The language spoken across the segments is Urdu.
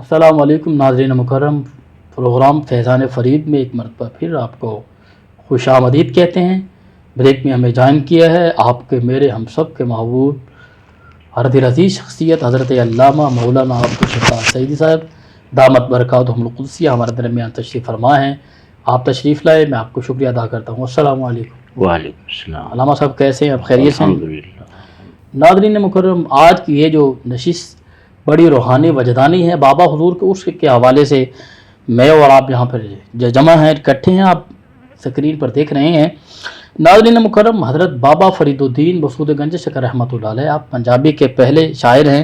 السلام علیکم ناظرین مکرم، پروگرام فیضان فرید میں ایک مرتبہ پھر آپ کو خوش آمدید کہتے ہیں۔ بریک میں ہمیں جوائن کیا ہے آپ کے میرے ہم سب کے محبوب ہر دل عزیز شخصیت حضرت علامہ مولانا عبدالستار سعیدی صاحب دامت برکاتہم القدسیہ ہمارے درمیان تشریف فرما ہیں۔ آپ تشریف لائے، میں آپ کو شکریہ ادا کرتا ہوں۔ السلام علیکم۔ وعلیکم السلام۔ علامہ صاحب کیسے ہیں؟ آپ خیریت سے ہیں؟ الحمدللہ۔ ناظرین مکرم، آج کی یہ جو نشست بڑی روحانی وجدانی ہے، بابا حضور کے عرس کے حوالے سے میں اور آپ یہاں پر جمع ہیں، اکٹھے ہیں، آپ سکرین پر دیکھ رہے ہیں۔ ناظرین مکرم، حضرت بابا فرید الدین مسعود گنج شکر رحمۃ اللہ علیہ، آپ پنجابی کے پہلے شاعر ہیں۔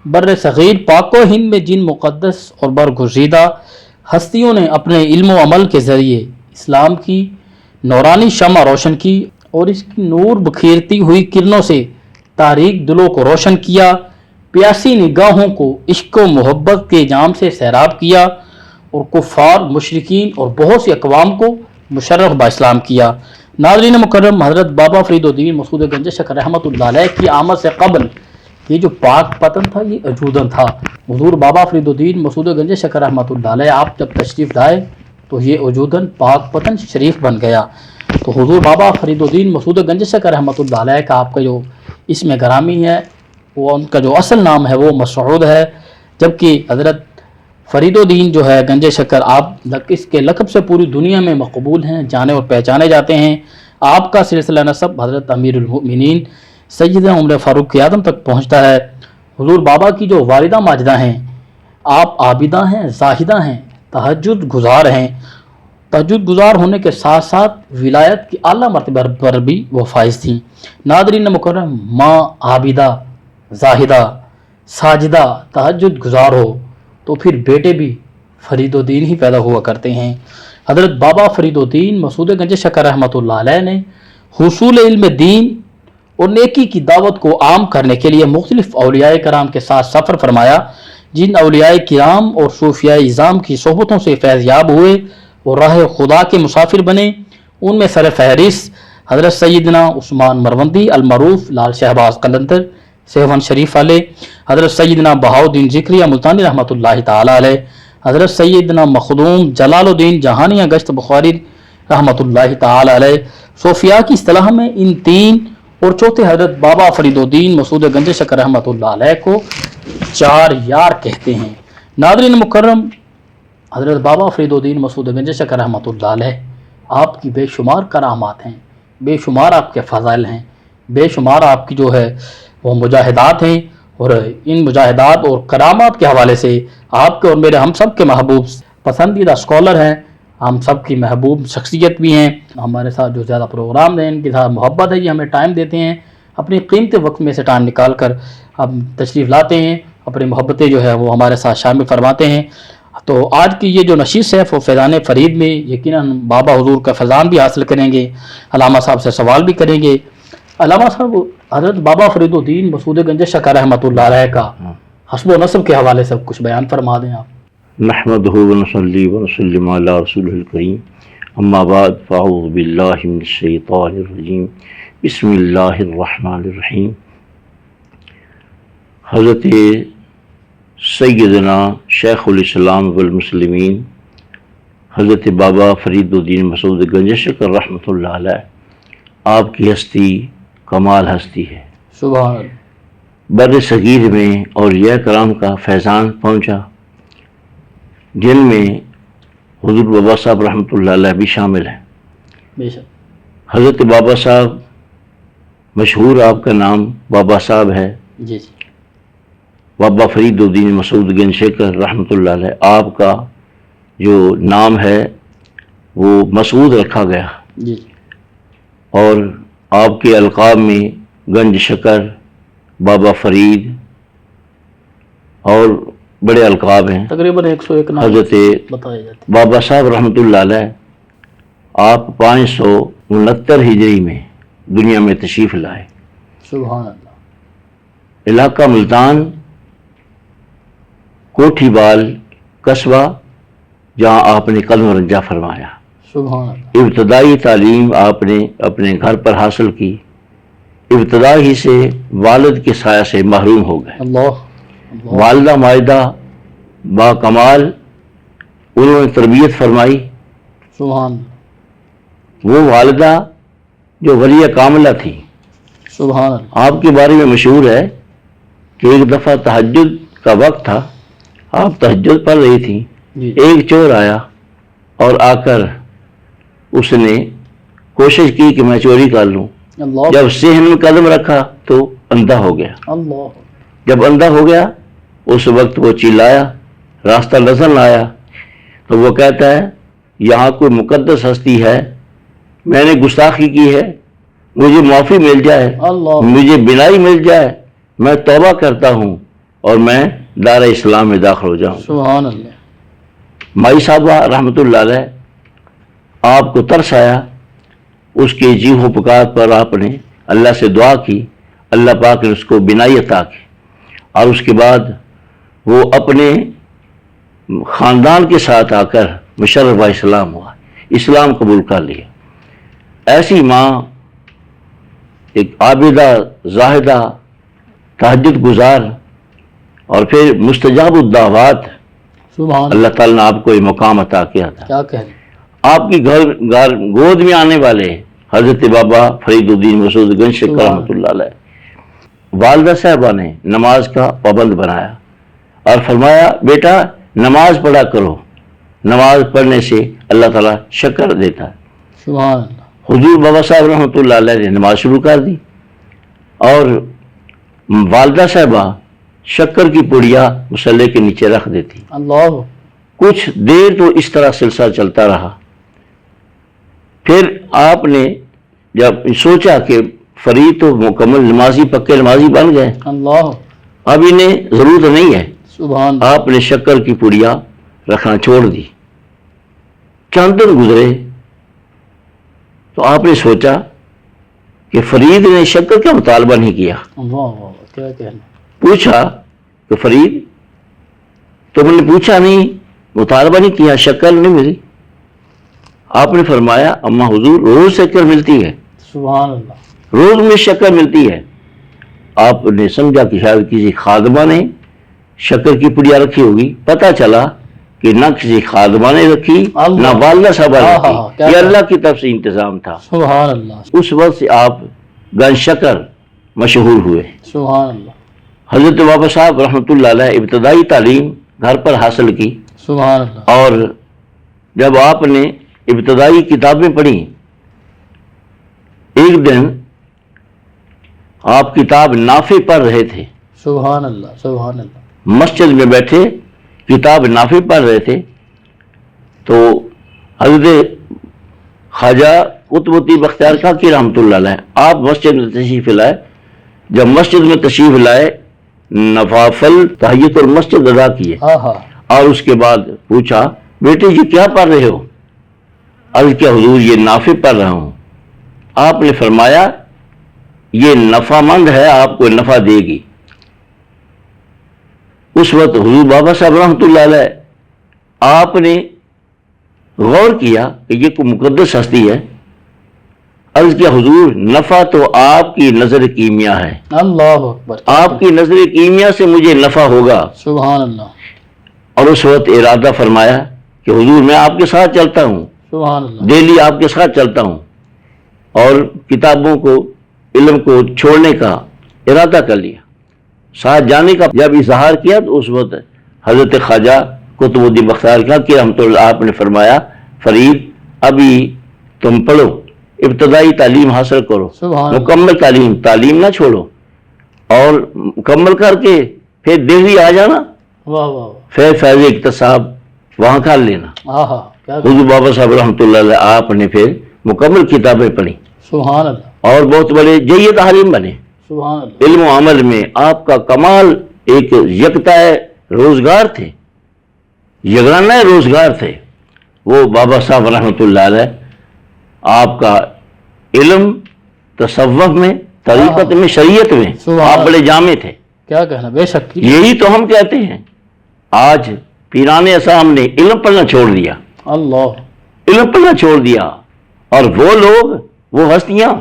بر صغیر پاک و ہند میں جن مقدس اور برگزیدہ ہستیوں نے اپنے علم و عمل کے ذریعے اسلام کی نورانی شمع روشن کی اور اس کی نور بکھیرتی ہوئی کرنوں سے تاریک دلوں کو روشن کیا، پیاسی نگاہوں کو عشق و محبت کے جام سے سیراب کیا اور کفار، مشرکین اور بہت سی اقوام کو مشرف با اسلام کیا۔ ناظرین مکرم، حضرت بابا فرید الدین مسعود گنج شکر رحمۃ اللہ علیہ کی آمد سے قبل یہ جو پاک پتن تھا یہ اجودن تھا۔ حضور بابا فرید الدین مسعود گنج شکر رحمۃ اللہ علیہ آپ جب تشریف لائے تو یہ اجودن پاک پتن شریف بن گیا۔ تو حضور بابا فرید الدین مسعود گنج شکر رحمۃ اللہ علیہ کا آپ کا جو اسم گرامی ہے، وہ ان کا جو اصل نام ہے وہ مسعود ہے، جبکہ حضرت فرید الدین جو ہے گنج شکر، آپ اس کے لقب سے پوری دنیا میں مقبول ہیں، جانے اور پہچانے جاتے ہیں۔ آپ کا سلسلہ نسب حضرت امیر المؤمنین سیدنا عمر فاروق اعظم تک پہنچتا ہے۔ حضور بابا کی جو والدہ ماجدہ ہیں، آپ عابدہ ہیں، زاہدہ ہیں، تہجد گزار ہیں۔ تہجد گزار ہونے کے ساتھ ساتھ ولایت کی اعلیٰ مرتبہ پر بھی وہ فائز تھیں۔ ناظرین مکرم، ماں عابدہ، زاہدہ، ساجدہ، تہجد گزار ہو تو پھر بیٹے بھی فرید الدین ہی پیدا ہوا کرتے ہیں۔ حضرت بابا فرید الدین مسعود گنج شکر رحمۃ اللہ علیہ نے حصول علم دین اور نیکی کی دعوت کو عام کرنے کے لیے مختلف اولیاء کرام کے ساتھ سفر فرمایا۔ جن اولیاء کرام اور صوفیاء اعظام کی صحبتوں سے فیض یاب ہوئے اور راہ خدا کے مسافر بنے، ان میں سر فہرست حضرت سیدنا عثمان مروندی المعروف لال شہباز قلندر سیون شریف والے، حضرت سیدنا بہاؤالدین ذکریہ ملتانی رحمۃ اللہ تعالی علیہ، حضرت سیدنا مخدوم جلال الدین جہانیہ گشت بخاری رحمۃ اللہ تعالی علیہ۔ صوفیاء کی اصطلاح میں ان تین اور چوتھے حضرت بابا فرید الدین مسعود گنج شکر رحمۃ اللہ علیہ کو چار یار کہتے ہیں۔ ناظرین مکرم، حضرت بابا فرید الدین مسعود گنج شکر رحمۃ اللہ علیہ آپ کی بے شمار کرامات ہیں، بے شمار آپ کے فضائل ہیں، بے شمار آپ کی جو ہے وہ مجاہدات ہیں، اور ان مجاہدات اور کرامات کے حوالے سے آپ کے اور میرے ہم سب کے محبوب پسندیدہ اسکالر ہیں، ہم سب کی محبوب شخصیت بھی ہیں۔ ہمارے ساتھ جو زیادہ پروگرام ہیں، ان کے ساتھ محبت ہے، یہ ہمیں ٹائم دیتے ہیں، اپنی قیمتی وقت میں سے ٹائم نکال کر ہم تشریف لاتے ہیں، اپنی محبتیں جو ہے وہ ہمارے ساتھ شامل فرماتے ہیں۔ تو آج کی یہ جو نشست ہے وہ فیضان فرید میں یقیناً بابا حضور کا فیضان بھی حاصل کریں گے، علامہ صاحب سے سوال بھی کریں گے۔ علامہ صاحب، حضرت بابا فرید الدین مسعود گنج شکر رحمۃ اللہ علیہ کا حسب و نسب کے حوالے سے کچھ بیان فرما دیں آپ۔ نحمدہ ونصلی ونسلم علی رسولہ الکریم، اما بعد فاعوذ باللہ من الشیطان الرجیم، بسم اللہ الرحمن الرحیم۔ حضرت سیدنا شیخ الاسلام والمسلمین حضرت بابا فرید الدین مسعود گنج شکر رحمۃ اللہ علیہ، آپ کی ہستی کمال ہستی ہے۔ سبحان اللہ۔ بر صغیر میں اولیاء کرام کا فیضان پہنچا، جن میں حضور بابا صاحب رحمۃ اللہ علیہ بھی شامل ہیں۔ بے شک۔ حضرت بابا صاحب، مشہور آپ کا نام بابا صاحب ہے، جی جی۔ بابا فرید الدین مسعود گنج شکر رحمۃ اللہ علیہ، آپ کا جو نام ہے وہ مسعود رکھا گیا، جی۔ اور آپ کے القاب میں گنج شکر، بابا فرید اور بڑے القاب ہیں۔ تقریباً 101 نام حضرت بتائے جاتے بابا صاحب رحمۃ اللہ علیہ آپ 569 ہجری میں دنیا میں تشریف لائے۔ سبحان اللہ۔ علاقہ ملتان، کوٹھی بال قصبہ، جہاں آپ نے قدم رنجہ فرمایا۔ سبحان اللہ۔ ابتدائی تعلیم آپ نے اپنے گھر پر حاصل کی، ابتدا ہی سے والد کے سایہ سے محروم ہو گئے۔ اللہ اللہ۔ والدہ ماجدہ با کمال انہوں نے تربیت فرمائی. سبحان وہ والدہ جو ولیہ کاملہ تھی. سبحان اللہ. آپ کے بارے میں مشہور ہے کہ ایک دفعہ تہجد کا وقت تھا, آپ تہجد پڑھ رہی تھیں, جی ایک چور آیا اور آ کر اس نے کوشش کی کہ میں چوری کر لوں. اللہ جب صحن میں قدم رکھا تو اندھا ہو گیا. اللہ. جب اندھا ہو گیا اس وقت وہ چلایا, راستہ نظر نہ آیا, تو وہ کہتا ہے یہاں کوئی مقدس ہستی ہے, میں نے گستاخی کی ہے, مجھے معافی مل جائے, اللہ. مجھے بینائی مل جائے, میں توبہ کرتا ہوں اور میں دار اسلام میں داخل ہو جاؤں. سبحان اللہ. مائی صاحبہ رحمۃ اللہ علیہ, آپ کو ترس آیا, اس کے جیو پکار پر آپ نے اللہ سے دعا کی, اللہ پاک نے اس کو بینائی عطا کی, اور اس کے بعد وہ اپنے خاندان کے ساتھ آ کر مشرف اسلام ہوا, اسلام قبول کر لیا. ایسی ماں, ایک عابدہ, زاہدہ, تہجد گزار, اور پھر مستجاب الدعوات, سبحان اللہ تعالیٰ نے آپ کو یہ مقام عطا کیا تھا. کیا کہنے. آپ کی گود میں آنے والے حضرت بابا فرید الدین مسعود گنج شیخ رحمۃ اللہ علیہ, والدہ صاحبہ نے نماز کا پابند بنایا اور فرمایا بیٹا نماز پڑھا کرو, نماز پڑھنے سے اللہ تعالیٰ شکر دیتا ہے. سبحان اللہ. حضور بابا صاحب رحمۃ اللہ علیہ نے نماز شروع کر دی, اور والدہ صاحبہ شکر کی پڑیا مصلے کے نیچے رکھ دیتی. اللہ. کچھ دیر تو اس طرح سلسلہ چلتا رہا. پھر آپ نے جب سوچا کہ فرید تو مکمل نمازی, پکے نمازی بن گئے, اللہ. اب انہیں ضرورت نہیں ہے, سبحان اللہ. آپ نے شکر کی پڑیا رکھنا چھوڑ دی. چند دن گزرے تو آپ نے سوچا کہ فرید نے شکر کا مطالبہ نہیں کیا. اللہ. کیا کہنے. پوچھا کہ فرید تم نے پوچھا نہیں, مطالبہ نہیں کیا, شکر نہیں ملی. آپ نے فرمایا اما حضور روز شکر ملتی ہے, سبحان اللہ. روز میں شکر ملتی ہے. آپ نے سمجھا کہ شاید کسی خادمہ نے شکر کی پڑیا رکھی ہوگی. پتہ چلا کہ نہ کسی خادمہ نے رکھی, نہ والدہ صاحبہ نے رکھی, یہ اللہ کی طرف سے انتظام تھا. سبحان اللہ. اس وقت سے آپ گن شکر مشہور ہوئے. سبحان اللہ. حضرت بابا صاحب رحمۃ اللہ علیہ ابتدائی تعلیم گھر پر حاصل کی, سبحان اللہ. اور جب آپ نے ابتدائی کتابیں پڑھی, ایک دن آپ کتاب نافع پڑھ رہے تھے, سبحان اللہ. سبحان اللہ. مسجد میں بیٹھے کتاب نافع پڑھ رہے تھے, تو حضرت خواجہ قطب الدین بختیار کاکی رحمۃ اللہ علیہ آپ مسجد میں تشریف لائے. جب مسجد میں تشریف لائے نوافل تحیت المسجد ادا کیے, اور اس کے بعد پوچھا بیٹے جی کیا پڑھ رہے ہو؟ عرض کیا حضور یہ نافع پڑھ رہا ہوں. آپ نے فرمایا یہ نفع مند ہے, آپ کو نفع دے گی. اس وقت حضور بابا صاحب رحمۃ اللہ علیہ آپ نے غور کیا کہ یہ کوئی مقدس ہستی ہے. عرض کیا حضور نفع تو آپ کی نظر کیمیا ہے, اللہ اکبر. آپ کی نظر کیمیا سے مجھے نفع ہوگا. سبحان اللہ. اور اس وقت ارادہ فرمایا کہ حضور میں آپ کے ساتھ چلتا ہوں, سبحان اللہ. ڈیلی آپ کے ساتھ چلتا ہوں, اور کتابوں کو علم کو چھوڑنے کا ارادہ کر لیا. ساتھ جانے کا جب اظہار کیا تو اس وقت حضرت خواجہ قطب الدین بختیار کاکی رحمۃ اللہ آپ نے فرمایا فرید ابھی تم پڑھو, ابتدائی تعلیم حاصل کرو, مکمل تعلیم نہ چھوڑو, اور مکمل کر کے پھر دہلی آ جانا, پھر فیض اقتصاب وہاں کر لینا. حضور بابا صاحب رحمۃ اللہ علیہ آپ نے پھر مکمل کتابیں پڑھی, سبحان اللہ, اور بہت بڑے جید عالم بنے. سبحان اللہ. علم و عمل میں آپ کا کمال ایک یکتا روزگار تھے, یگانہ روزگار تھے. وہ بابا صاحب رحمۃ اللہ علیہ آپ کا علم تصوف میں, طریقت میں, شریعت میں آپ بڑے جامع تھے. کیا کہنا. بے شک یہی تو ہم کہتے ہیں آج پیران اسلام نے علم پڑھنا چھوڑ دیا. اللہ. علم پڑھنا چھوڑ دیا, اور وہ لوگ وہ ہستیاں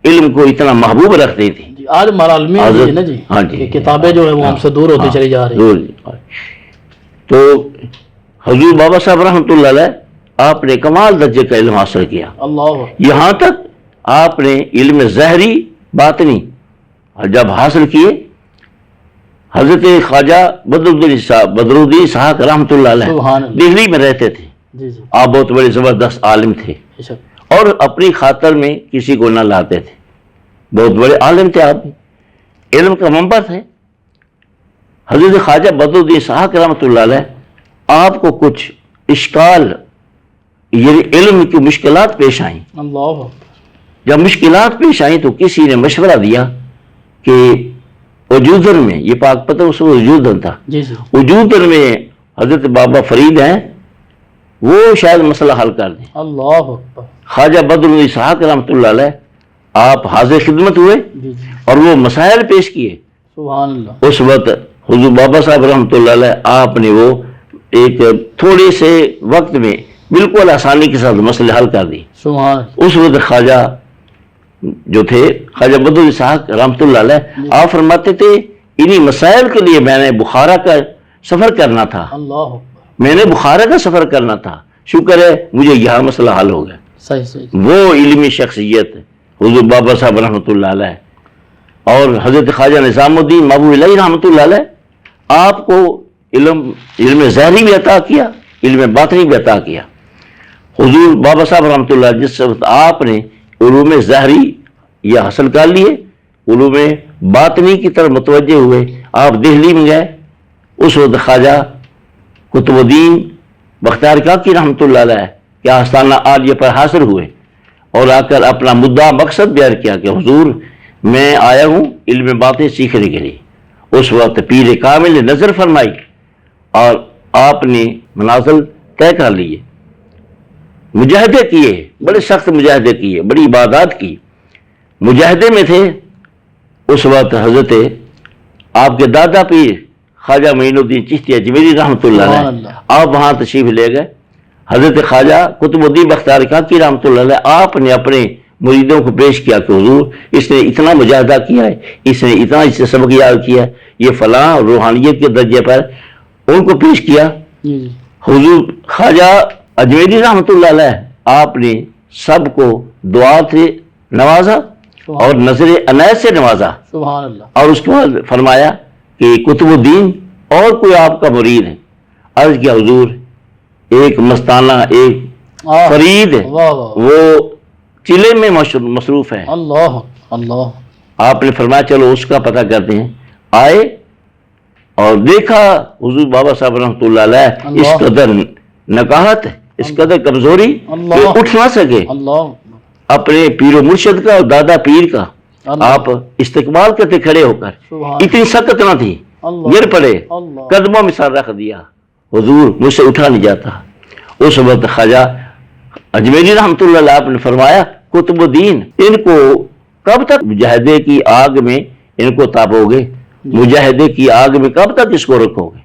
علم کو اتنا محبوب رکھتے تھے. آج ہمارا عالمی ہے نا جی, ہاں جی, کتابیں جو ہے وہ ہم سے دور ہوتی چلی جا رہی ہیں. تو حضور بابا صاحب رحمۃ اللہ علیہ آپ نے کمال درجے کا علم حاصل کیا، اللہ یہاں تک آپ نے علم ظاہری باطنی جب حاصل کیے، حضرت خواجہ بدرالدین صاحب رحمۃ اللہ علیہ سبحان اللہ، دہلی میں رہتے تھے، جی جی آپ بہت بڑے زبردست عالم تھے بے شک، اور اپنی خاطر میں کسی کو نہ لاتے تھے، بہت بڑے عالم تھے آپ، علم کا منبع تھے۔ حضرت خواجہ بدرالدین صاحب رحمۃ اللہ علیہ آپ کو کچھ اشکال، یہ علم کی مشکلات پیش آئیں۔ اللہ جب مشکلات پیش آئیں تو کسی نے مشورہ دیا کہ وجودن میں، یہ پاک پتہ اس وقت وجودن تھا، جی جی وجودن میں حضرت بابا فرید ہیں، وہ شاید مسئلہ حل کر دیں۔ اللہ اکبر، خواجہ بدرالدین صاحب رحمۃ اللہ علیہ آپ حاضر خدمت ہوئے جی جی اور وہ مسائل پیش کیے۔ سبحان اللہ، اس وقت حضور بابا صاحب رحمۃ اللہ علیہ آپ نے وہ ایک تھوڑے سے وقت میں بالکل آسانی کے ساتھ مسئلے حل کر دی۔ سبحان اللہ، اس وقت خواجہ جو تھے خواجہ بدرالدین صاحب رحمۃ اللہ علیہ آپ فرماتے تھے انہی مسائل کے لیے میں نے بخارا کا سفر کرنا تھا، اللہ اکبر، میں نے بخارا کا سفر کرنا تھا، شکر ہے مجھے یہاں مسئلہ حل ہو گیا۔ صحیح صحیح، وہ علمی شخصیت حضور بابا صاحب رحمۃ اللہ علیہ اور حضرت خواجہ نظام الدین محبوب اللہ رحمۃ اللہ علیہ آپ کو علم ظاہری بھی عطا کیا، علم باطنی بھی عطا کیا۔ حضور بابا صاحب رحمۃ اللہ جس وقت آپ نے علوم ظاہری یہ حاصل کر لیے، علوم باطنی کی طرف متوجہ ہوئے، آپ دہلی میں گئے، اس وقت خواجہ قطب الدین بختیار کاکی رحمۃ اللہ علیہ کے آستانہ عالیہ پر حاضر ہوئے اور آ کر اپنا مدعا مقصد بیان کیا کہ حضور میں آیا ہوں علم باطن سیکھنے کے لیے۔ اس وقت پیر کامل نے نظر فرمائی اور آپ نے منازل طے کر لیے، مجاہدے کیے، بڑے سخت مجاہدے کیے، بڑی عبادات کی۔ مجاہدے میں تھے اس وقت حضرت آپ کے دادا پیر خواجہ معین الدین چشتی اجمیری رحمۃ اللہ سبحان علیہ، اللہ، آپ وہاں تشریف لے گئے۔ حضرت خواجہ قطب الدین بختیار کاکی رحمۃ اللہ علیہ آپ نے اپنے مریدوں کو پیش کیا کہ حضور اس نے اتنا مجاہدہ کیا ہے، اس نے اتنا اس سے سبق یاد کیا ہے، یہ فلاں روحانیت کے درجے پر ان کو پیش کیا۔ جی جی حضور خواجہ اجمیری رحمۃ اللہ علیہ آپ نے سب کو دعا سے نوازا اور نظر عنایت سے نوازا، سبحان اللہ، اور اس کے بعد فرمایا کہ قطب الدین اور کوئی آپ کا مرید ہے؟ عرض کیا حضور ایک مستانہ ایک فرید ہے، واہ واہ، وہ چلے میں مصروف ہے۔ اللہ اللہ، آپ نے فرمایا چلو اس کا پتہ کرتے ہیں۔ آئے اور دیکھا حضور بابا صاحب رحمۃ اللہ علیہ اس قدر نکاہت، اس قدر کمزوری کہ اٹھ نہ سکے، اللہ اپنے پیر و مرشد کا اور دادا پیر کا اللہ، آپ استقبال کرتے کھڑے ہو کر، سبحان اتنی سخت نہ تھی، اللہ، گر پڑے، اللہ، قدموں میں سر رکھ دیا، حضور مجھ سے اٹھا نہیں جاتا۔ اس وقت خواجہ اجمیری رحمۃ اللہ علیہ آپ نے فرمایا قطب الدین ان کو کب تک مجاہدے کی آگ میں ان کو تاپو گے، مجاہدے کی آگ میں کب تک اس کو رکھو گے،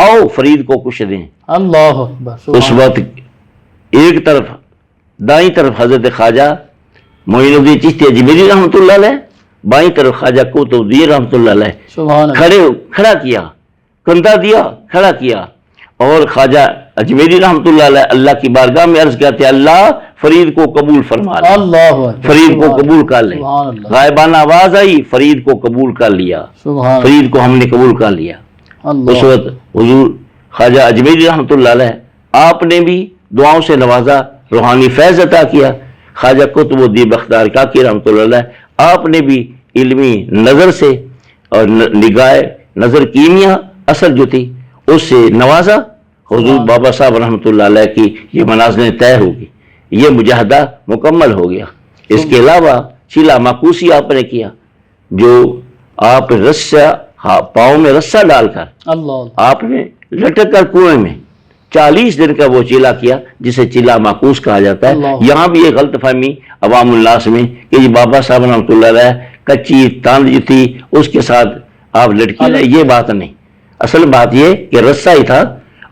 آؤ فرید کو کچھ دیں۔ اللہ اکبر، اس سبحان وقت ایک طرف دائیں طرف حضرت خواجہ معین الدین چشتی اجمیری رحمۃ اللہ علیہ، بائیں طرف خواجہ قطب الدین رحمۃ اللہ علیہ سبحان اللہ، کھڑا کیا، کندھا دیا، کھڑا کیا، اور خواجہ اجمیری رحمۃ اللہ علیہ اللہ کی بارگاہ میں عرض کرتے اللہ فرید کو قبول فرما لے، اللہ اکبر، فرید کو قبول کر لے۔ سبحان اللہ، غائبانہ آواز آئی فرید کو قبول کر لیا، سبحان اللہ، فرید کو ہم نے قبول کر لیا۔ اس اللہ، وقت حضور خواجہ اجمیری رحمۃ اللہ علیہ آپ نے بھی دعاؤں سے نوازا، روحانی فیض عطا کیا۔ خواجہ قطب الدین بختیار کاکی رحمۃ اللہ علیہ آپ نے بھی علمی نظر سے اور نگاہ نظر کیمیا اثر جو تھی اس سے نوازا۔ حضور بابا صاحب رحمۃ اللہ علیہ کی یہ منازلیں طے ہوگی، یہ مجاہدہ مکمل ہو گیا۔ اس کے علاوہ چیلا ماکوسی آپ نے کیا، جو آپ رسہ پاؤں میں رسہ ڈال کر اللہ، آپ نے لٹک کر کنویں میں 40 دن کا وہ چیلا کیا، جسے چیلا ماکوس کہا جاتا ہے۔ اللہ، یہاں بھی یہ غلط فہمی عوام الناس میں کہ یہ بابا صاحب رحمۃ اللہ علیہ کچی تاند جو تھی اس کے ساتھ آپ لٹکی رہے، یہ بات نہیں۔ اصل بات یہ کہ رسہ ہی تھا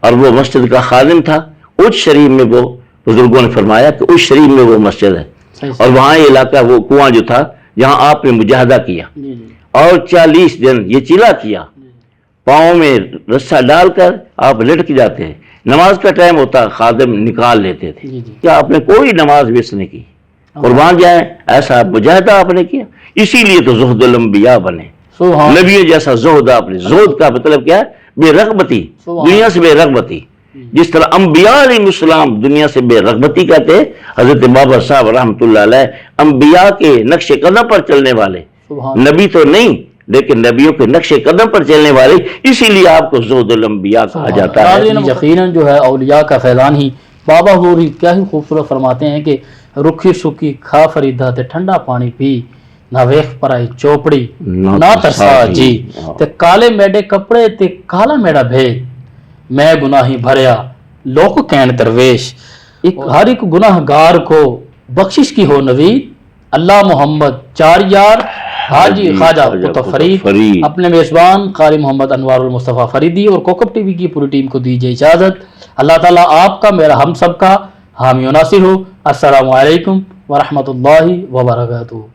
اور وہ مسجد کا خادم تھا۔ اچ شریف میں وہ بزرگوں نے فرمایا کہ اچ شریف میں وہ مسجد ہے، صحیح اور وہاں یہ علاقہ وہ کنواں جو تھا جہاں آپ نے مجاہدہ کیا، جی جی اور 40 دن یہ چیلا کیا، پاؤں میں رسہ ڈال کر آپ لٹک جاتے ہیں. نماز کا ٹائم ہوتا خادم نکال لیتے تھے. جی جی کیا آپ نے کوئی نماز مس نہیں کی؟ قربان جائیں ایسا مجاہدہ آپ نے کیا. اسی لیے تو زہد الانبیاء بنے. سبحان نبی جیسا زہد آپ نے. زہد کا مطلب کیا ہے؟ بے رغبتی, دنیا سے بے رغبتی. جس طرح انبیاء علیہ السلام دنیا سے بے رغبتی کہتے ہیں, حضرت بابا صاحب رحمۃ اللہ علیہ انبیاء کے نقش قدم پر چلنے والے, سبحان نبی تو نہیں لیکن نبیوں کے نقش قدم پر چلنے والے, اسی لیے آپ کو زہد الانبیاء کہا جاتا ہے. ناظرین یقیناً جو ہے اولیاء کا فیضان ہی بابا حضور ہی کیا ہی خوبصورت فرماتے ہیں کہ رکھی سکی کھا فریدا تے ٹھنڈا پانی پی, نہ ویخ پرائی چوپڑی نہ ترسا جی, تے کالے میڈے کپڑے تے کالا میڈا بھیج, میں گناہی بھریا لوگ کہن درویش, ہر ایک گناہ گار کو بخشش کی ہو نوید, اللہ محمد چار یار حاجی خواجہ قطب فرید. اپنے میزبان قاری محمد انوار المصطفیٰ فریدی اور کوکب ٹی وی کی پوری ٹیم کو دیجیے اجازت. اللہ تعالیٰ آپ کا میرا ہم سب کا حامی و ناصر ہو. السلام علیکم ورحمۃ اللہ وبرکاتہ.